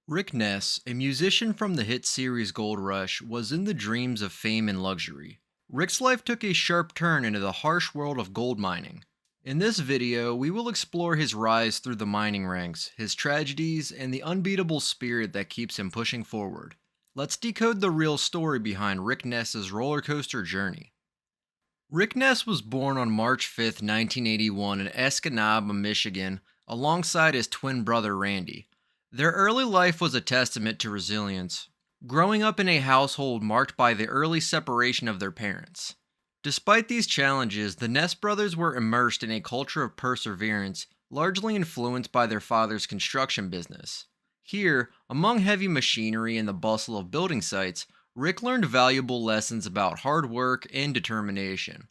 Rick Ness, a musician from the hit series Gold Rush, was in the dreams of fame and luxury. Rick's life took a sharp turn into the harsh world of gold mining. In this video, we will explore his rise through the mining ranks, his tragedies, and the unbeatable spirit that keeps him pushing forward. Let's decode the real story behind Rick Ness's roller coaster journey. Rick Ness was born on March 5th, 1981 in Escanaba, Michigan, alongside his twin brother Randy. Their early life was a testament to resilience, growing up in a household marked by the early separation of their parents. Despite these challenges, the Ness brothers were immersed in a culture of perseverance, largely influenced by their father's construction business. Here, among heavy machinery and the bustle of building sites, Rick learned valuable lessons about hard work and determination.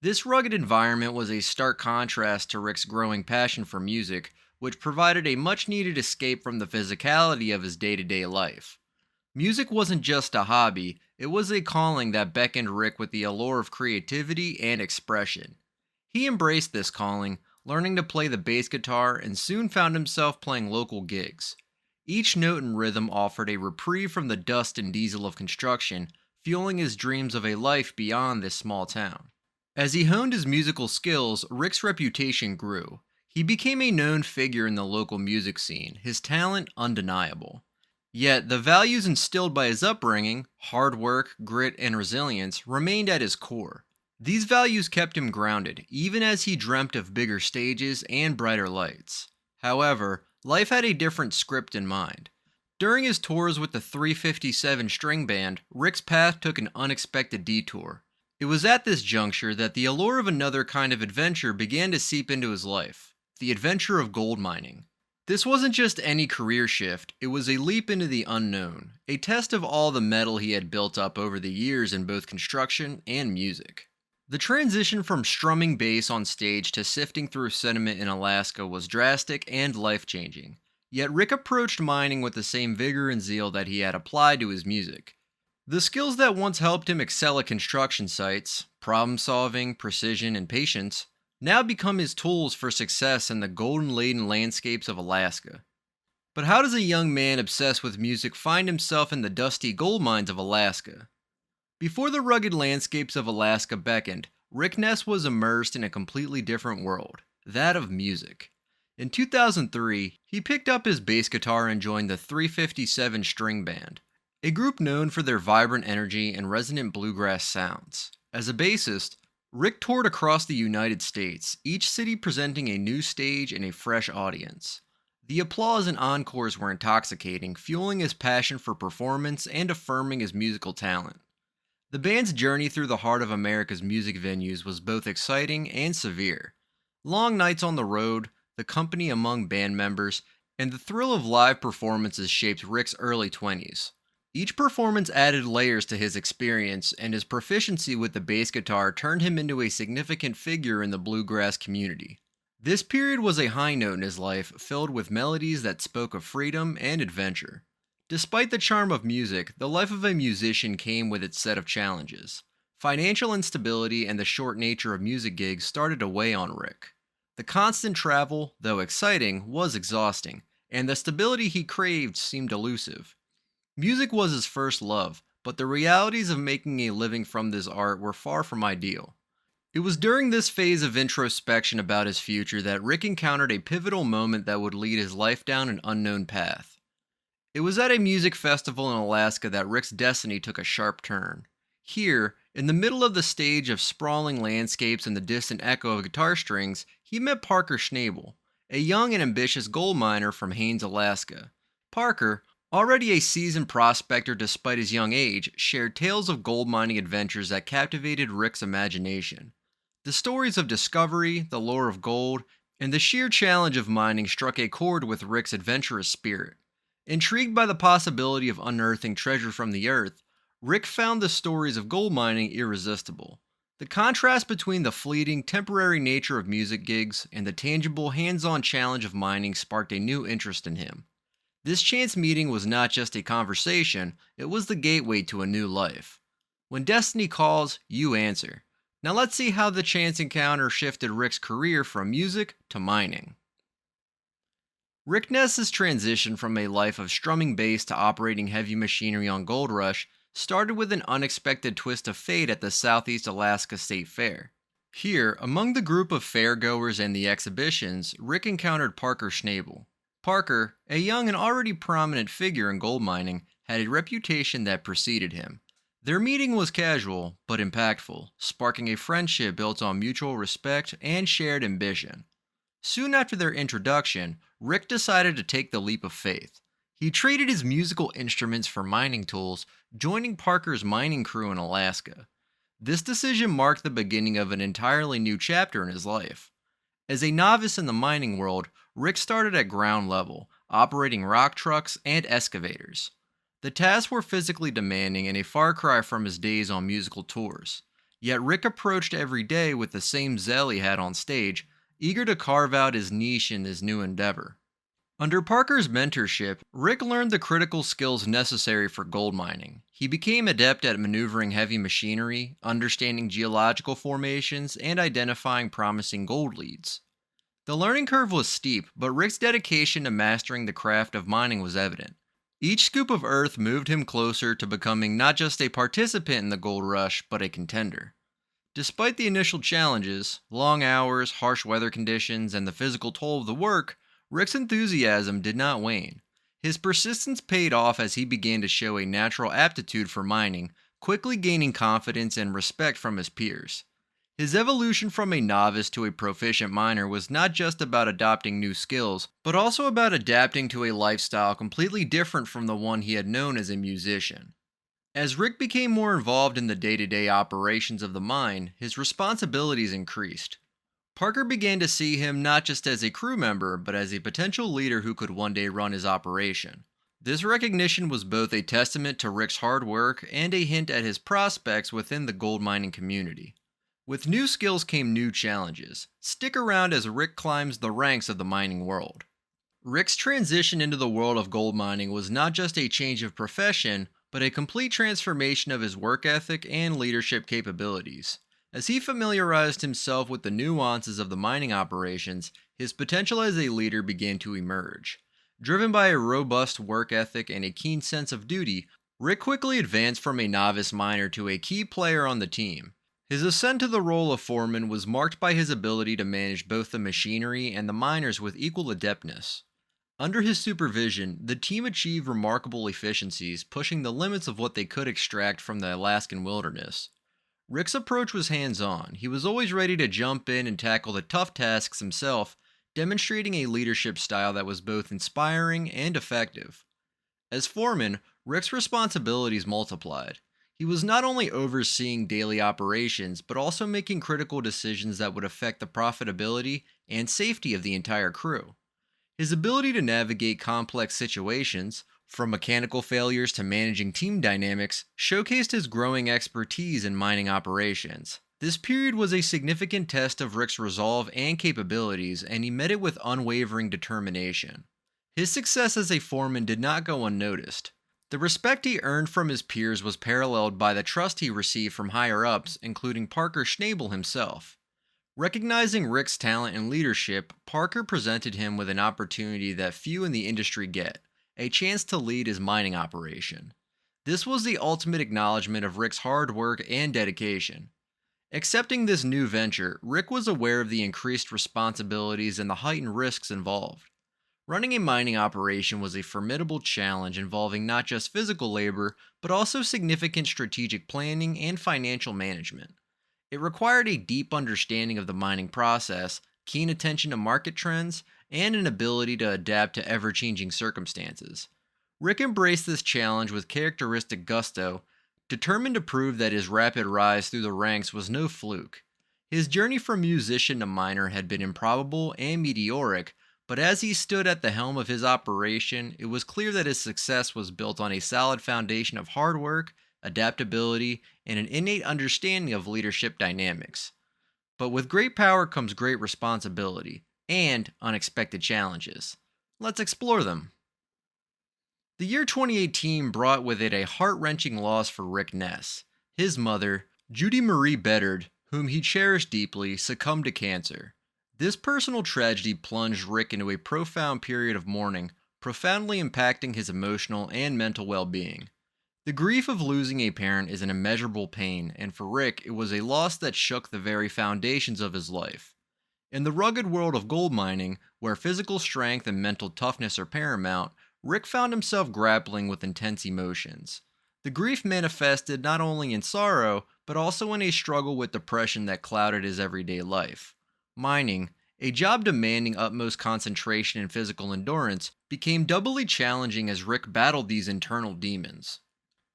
This rugged environment was a stark contrast to Rick's growing passion for music, which provided a much needed escape from the physicality of his day to day life. Music wasn't just a hobby, it was a calling that beckoned Rick with the allure of creativity and expression. He embraced this calling, learning to play the bass guitar, and soon found himself playing local gigs. Each note and rhythm offered a reprieve from the dust and diesel of construction, fueling his dreams of a life beyond this small town. As he honed his musical skills, Rick's reputation grew. He became a known figure in the local music scene, his talent undeniable. Yet, the values instilled by his upbringing, hard work, grit, and resilience, remained at his core. These values kept him grounded, even as he dreamt of bigger stages and brighter lights. However, life had a different script in mind. During his tours with the 357 string band, Rick's path took an unexpected detour. It was at this juncture that the allure of another kind of adventure began to seep into his life. The adventure of gold mining. This wasn't just any career shift, it was a leap into the unknown, a test of all the metal he had built up over the years in both construction and music. The transition from strumming bass on stage to sifting through sediment in Alaska was drastic and life-changing. Yet Rick approached mining with the same vigor and zeal that he had applied to his music. The skills that once helped him excel at construction sites, problem solving, precision, and patience, now become his tools for success in the golden-laden landscapes of Alaska. But how does a young man obsessed with music find himself in the dusty gold mines of Alaska? Before the rugged landscapes of Alaska beckoned, Rick Ness was immersed in a completely different world, that of music. In 2003, he picked up his bass guitar and joined the 357 String Band, a group known for their vibrant energy and resonant bluegrass sounds. As a bassist, Rick toured across the United States, each city presenting a new stage and a fresh audience. The applause and encores were intoxicating, fueling his passion for performance and affirming his musical talent. The band's journey through the heart of America's music venues was both exciting and severe. Long nights on the road, the company among band members, and the thrill of live performances shaped Rick's early 20s. Each performance added layers to his experience, and his proficiency with the bass guitar turned him into a significant figure in the bluegrass community. This period was a high note in his life, filled with melodies that spoke of freedom and adventure. Despite the charm of music, the life of a musician came with its set of challenges. Financial instability and the short nature of music gigs started to weigh on Rick. The constant travel, though exciting, was exhausting, and the stability he craved seemed elusive. Music was his first love, but the realities of making a living from this art were far from ideal. It was during this phase of introspection about his future that Rick encountered a pivotal moment that would lead his life down an unknown path. It was at a music festival in Alaska that Rick's destiny took a sharp turn. Here, in the middle of the stage of sprawling landscapes and the distant echo of guitar strings, he met Parker Schnabel, a young and ambitious gold miner from Haines, Alaska. Parker, already a seasoned prospector despite his young age, shared tales of gold mining adventures that captivated Rick's imagination. The stories of discovery, the lure of gold, and the sheer challenge of mining struck a chord with Rick's adventurous spirit. Intrigued by the possibility of unearthing treasure from the earth, Rick found the stories of gold mining irresistible. The contrast between the fleeting, temporary nature of music gigs and the tangible, hands-on challenge of mining sparked a new interest in him. This chance meeting was not just a conversation, it was the gateway to a new life. When destiny calls, you answer. Now let's see how the chance encounter shifted Rick's career from music to mining. Rick Ness's transition from a life of strumming bass to operating heavy machinery on Gold Rush started with an unexpected twist of fate at the Southeast Alaska State Fair. Here, among the group of fairgoers and the exhibitions, Rick encountered Parker Schnabel. Parker, a young and already prominent figure in gold mining, had a reputation that preceded him. Their meeting was casual, but impactful, sparking a friendship built on mutual respect and shared ambition. Soon after their introduction, Rick decided to take the leap of faith. He traded his musical instruments for mining tools, joining Parker's mining crew in Alaska. This decision marked the beginning of an entirely new chapter in his life. As a novice in the mining world, Rick started at ground level, operating rock trucks and excavators. The tasks were physically demanding and a far cry from his days on musical tours. Yet Rick approached every day with the same zeal he had on stage, eager to carve out his niche in his new endeavor. Under Parker's mentorship, Rick learned the critical skills necessary for gold mining. He became adept at maneuvering heavy machinery, understanding geological formations, and identifying promising gold leads. The learning curve was steep, but Rick's dedication to mastering the craft of mining was evident. Each scoop of earth moved him closer to becoming not just a participant in the gold rush, but a contender. Despite the initial challenges, long hours, harsh weather conditions, and the physical toll of the work, Rick's enthusiasm did not wane. His persistence paid off as he began to show a natural aptitude for mining, quickly gaining confidence and respect from his peers. His evolution from a novice to a proficient miner was not just about adopting new skills, but also about adapting to a lifestyle completely different from the one he had known as a musician. As Rick became more involved in the day-to-day operations of the mine, his responsibilities increased. Parker began to see him not just as a crew member, but as a potential leader who could one day run his operation. This recognition was both a testament to Rick's hard work and a hint at his prospects within the gold mining community. With new skills came new challenges. Stick around as Rick climbs the ranks of the mining world. Rick's transition into the world of gold mining was not just a change of profession, but a complete transformation of his work ethic and leadership capabilities. As he familiarized himself with the nuances of the mining operations, his potential as a leader began to emerge. Driven by a robust work ethic and a keen sense of duty, Rick quickly advanced from a novice miner to a key player on the team. His ascent to the role of foreman was marked by his ability to manage both the machinery and the miners with equal adeptness. Under his supervision, the team achieved remarkable efficiencies, pushing the limits of what they could extract from the Alaskan wilderness. Rick's approach was hands-on. He was always ready to jump in and tackle the tough tasks himself, demonstrating a leadership style that was both inspiring and effective. As foreman, Rick's responsibilities multiplied. He was not only overseeing daily operations, but also making critical decisions that would affect the profitability and safety of the entire crew. His ability to navigate complex situations, from mechanical failures to managing team dynamics, showcased his growing expertise in mining operations. This period was a significant test of Rick's resolve and capabilities, and he met it with unwavering determination. His success as a foreman did not go unnoticed. The respect he earned from his peers was paralleled by the trust he received from higher-ups, including Parker Schnabel himself. Recognizing Rick's talent and leadership, Parker presented him with an opportunity that few in the industry get: a chance to lead his mining operation. This was the ultimate acknowledgement of Rick's hard work and dedication. Accepting this new venture, Rick was aware of the increased responsibilities and the heightened risks involved. Running a mining operation was a formidable challenge involving not just physical labor, but also significant strategic planning and financial management. It required a deep understanding of the mining process, keen attention to market trends, and an ability to adapt to ever-changing circumstances. Rick embraced this challenge with characteristic gusto, determined to prove that his rapid rise through the ranks was no fluke. His journey from musician to miner had been improbable and meteoric, but as he stood at the helm of his operation, it was clear that his success was built on a solid foundation of hard work, adaptability, and an innate understanding of leadership dynamics. But with great power comes great responsibility and unexpected challenges. Let's explore them. The year 2018 brought with it a heart-wrenching loss for Rick Ness. His mother, Judy Marie Bedard, whom he cherished deeply, succumbed to cancer. This personal tragedy plunged Rick into a profound period of mourning, profoundly impacting his emotional and mental well being. The grief of losing a parent is an immeasurable pain, and for Rick, it was a loss that shook the very foundations of his life. In the rugged world of gold mining, where physical strength and mental toughness are paramount, Rick found himself grappling with intense emotions. The grief manifested not only in sorrow, but also in a struggle with depression that clouded his everyday life. Mining, a job demanding utmost concentration and physical endurance, became doubly challenging as Rick battled these internal demons.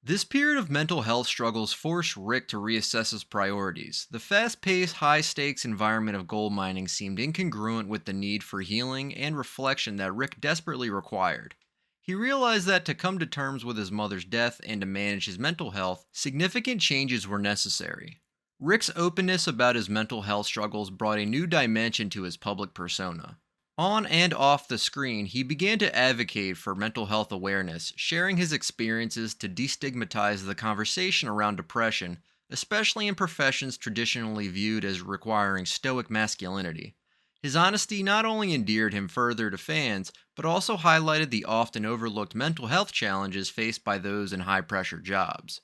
This period of mental health struggles forced Rick to reassess his priorities. The fast paced, high stakes environment of gold mining seemed incongruent with the need for healing and reflection that Rick desperately required. He realized that to come to terms with his mother's death and to manage his mental health, significant changes were necessary. Rick's openness about his mental health struggles brought a new dimension to his public persona. On and off the screen, he began to advocate for mental health awareness, sharing his experiences to destigmatize the conversation around depression, especially in professions traditionally viewed as requiring stoic masculinity. His honesty not only endeared him further to fans, but also highlighted the often overlooked mental health challenges faced by those in high pressure jobs.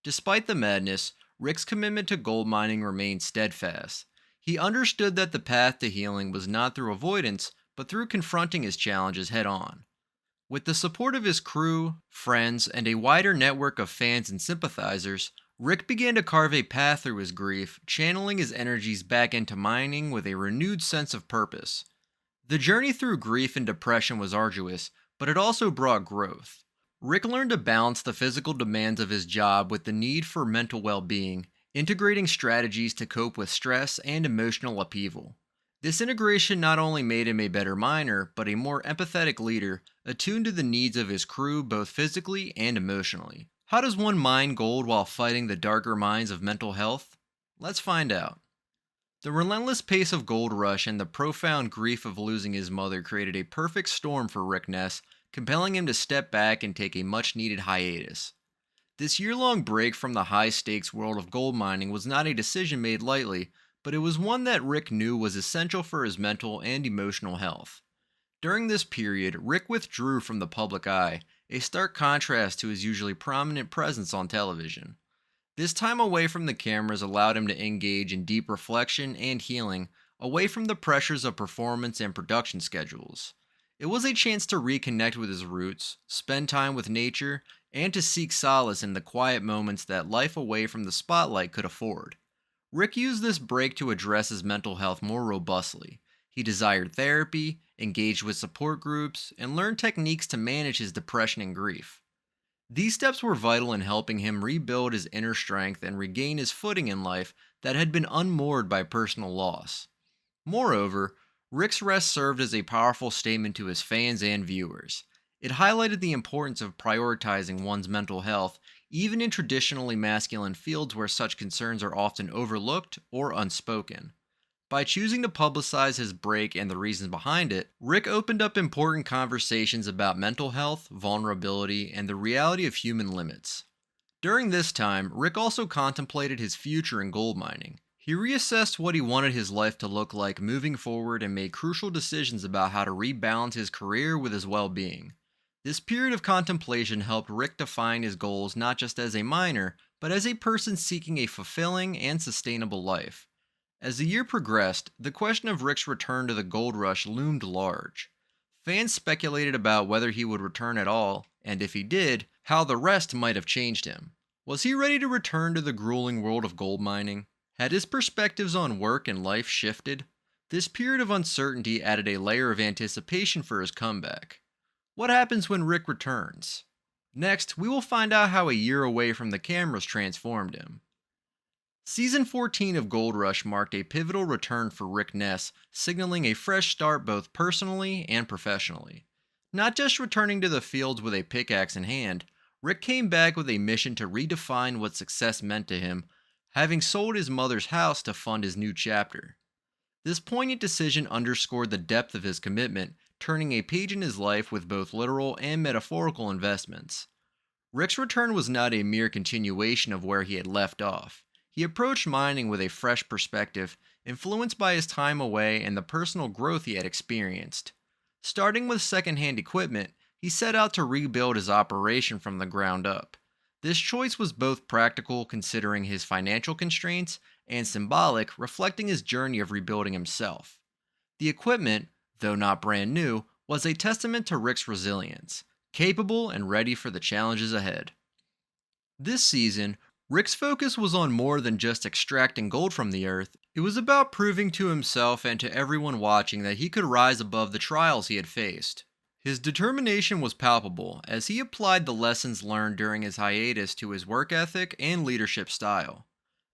Despite the madness, Rick's commitment to gold mining remained steadfast. He understood that the path to healing was not through avoidance, but through confronting his challenges head on. With the support of his crew, friends, and a wider network of fans and sympathizers, Rick began to carve a path through his grief, channeling his energies back into mining with a renewed sense of purpose. The journey through grief and depression was arduous, but it also brought growth. Rick learned to balance the physical demands of his job with the need for mental well being, integrating strategies to cope with stress and emotional upheaval. This integration not only made him a better miner, but a more empathetic leader, attuned to the needs of his crew both physically and emotionally. How does one mine gold while fighting the darker minds of mental health? Let's find out. The relentless pace of Gold Rush and the profound grief of losing his mother created a perfect storm for Rick Ness, compelling him to step back and take a much needed hiatus. This year-long break from the high-stakes world of gold mining was not a decision made lightly, but it was one that Rick knew was essential for his mental and emotional health. During this period, Rick withdrew from the public eye, a stark contrast to his usually prominent presence on television. This time away from the cameras allowed him to engage in deep reflection and healing, away from the pressures of performance and production schedules. It was a chance to reconnect with his roots, spend time with nature, and to seek solace in the quiet moments that life away from the spotlight could afford. Rick used this break to address his mental health more robustly. He desired therapy, engaged with support groups, and learned techniques to manage his depression and grief. These steps were vital in helping him rebuild his inner strength and regain his footing in life that had been unmoored by personal loss. Moreover, Rick's rest served as a powerful statement to his fans and viewers. It highlighted the importance of prioritizing one's mental health, even in traditionally masculine fields where such concerns are often overlooked or unspoken. By choosing to publicize his break and the reasons behind it, Rick opened up important conversations about mental health, vulnerability, and the reality of human limits. During this time, Rick also contemplated his future in gold mining. He reassessed what he wanted his life to look like moving forward and made crucial decisions about how to rebalance his career with his well-being. This period of contemplation helped Rick define his goals not just as a miner, but as a person seeking a fulfilling and sustainable life. As the year progressed, the question of Rick's return to the gold rush loomed large. Fans speculated about whether he would return at all, and if he did, how the rest might have changed him. Was he ready to return to the grueling world of gold mining? Had his perspectives on work and life shifted? This period of uncertainty added a layer of anticipation for his comeback. What happens when Rick returns? Next, we will find out how a year away from the cameras transformed him. Season 14 of Gold Rush marked a pivotal return for Rick Ness, signaling a fresh start both personally and professionally. Not just returning to the fields with a pickaxe in hand, Rick came back with a mission to redefine what success meant to him, having sold his mother's house to fund his new chapter. This poignant decision underscored the depth of his commitment, turning a page in his life with both literal and metaphorical investments. Rick's return was not a mere continuation of where he had left off. He approached mining with a fresh perspective, influenced by his time away and the personal growth he had experienced. Starting with secondhand equipment, he set out to rebuild his operation from the ground up. This choice was both practical, considering his financial constraints, and symbolic, reflecting his journey of rebuilding himself. The equipment, though not brand new, was a testament to Rick's resilience, capable and ready for the challenges ahead. This season, Rick's focus was on more than just extracting gold from the earth. It was about proving to himself and to everyone watching that he could rise above the trials he had faced. His determination was palpable as he applied the lessons learned during his hiatus to his work ethic and leadership style.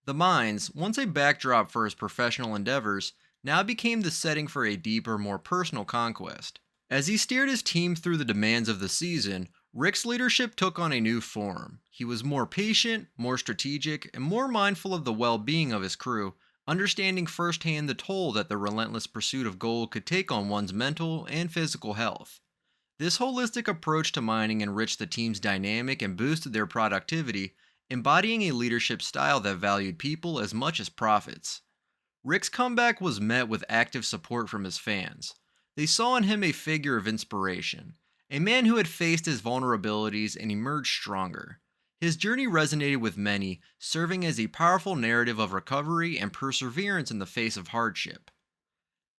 The mines, once a backdrop for his professional endeavors, now became the setting for a deeper, more personal conquest. As he steered his team through the demands of the season, Rick's leadership took on a new form. He was more patient, more strategic, and more mindful of the well-being of his crew, understanding firsthand the toll that the relentless pursuit of gold could take on one's mental and physical health. This holistic approach to mining enriched the team's dynamic and boosted their productivity, embodying a leadership style that valued people as much as profits. Rick's comeback was met with active support from his fans. They saw in him a figure of inspiration, a man who had faced his vulnerabilities and emerged stronger. His journey resonated with many, serving as a powerful narrative of recovery and perseverance in the face of hardship.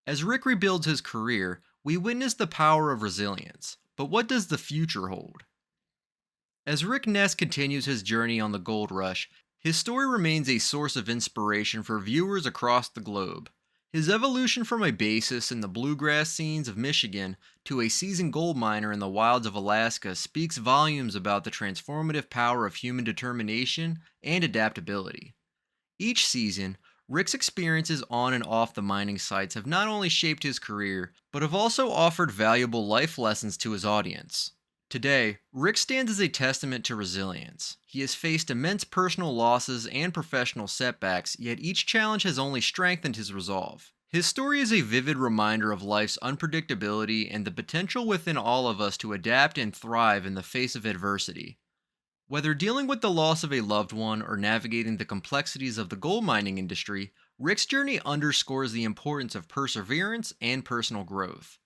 As Rick rebuilds his career, we witness the power of resilience. But what does the future hold? As Rick Ness continues his journey on the gold rush, his story remains a source of inspiration for viewers across the globe. His evolution from a bassist in the bluegrass scenes of Michigan to a seasoned gold miner in the wilds of Alaska speaks volumes about the transformative power of human determination and adaptability. Each season, Rick's experiences on and off the mining sites have not only shaped his career, but have also offered valuable life lessons to his audience. Today, Rick stands as a testament to resilience. He has faced immense personal losses and professional setbacks, yet each challenge has only strengthened his resolve. His story is a vivid reminder of life's unpredictability and the potential within all of us to adapt and thrive in the face of adversity. Whether dealing with the loss of a loved one or navigating the complexities of the gold mining industry, Rick's journey underscores the importance of perseverance and personal growth.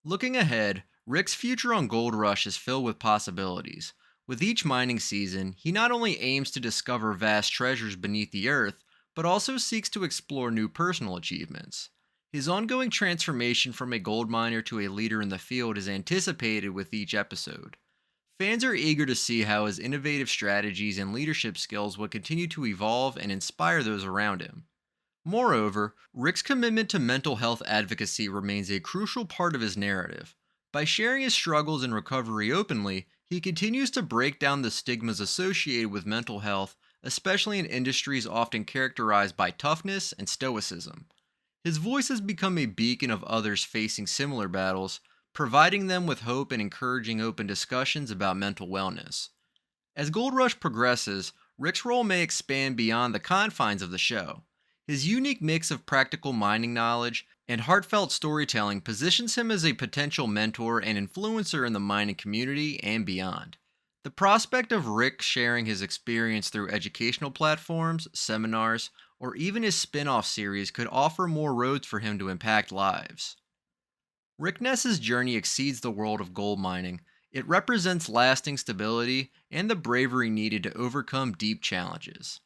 Looking ahead, Rick's future on Gold Rush is filled with possibilities. With each mining season, he not only aims to discover vast treasures beneath the earth, but also seeks to explore new personal achievements. His ongoing transformation from a gold miner to a leader in the field is anticipated with each episode. Fans are eager to see how his innovative strategies and leadership skills will continue to evolve and inspire those around him. Moreover, Rick's commitment to mental health advocacy remains a crucial part of his narrative. By sharing his struggles and recovery openly, he continues to break down the stigmas associated with mental health, especially in industries often characterized by toughness and stoicism. His voice has become a beacon of others facing similar battles, providing them with hope and encouraging open discussions about mental wellness. As Gold Rush progresses, Rick's role may expand beyond the confines of the show. His unique mix of practical mining knowledge and heartfelt storytelling positions him as a potential mentor and influencer in the mining community and beyond. The prospect of Rick sharing his experience through educational platforms, seminars, or even his spin-off series could offer more roads for him to impact lives. Rick Ness's journey exceeds the world of gold mining. It represents lasting stability and the bravery needed to overcome deep challenges.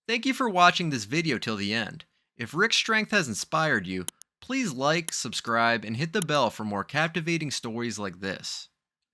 Thank you for watching this video till the end. If Rick's strength has inspired you, please like, subscribe, and hit the bell for more captivating stories like this.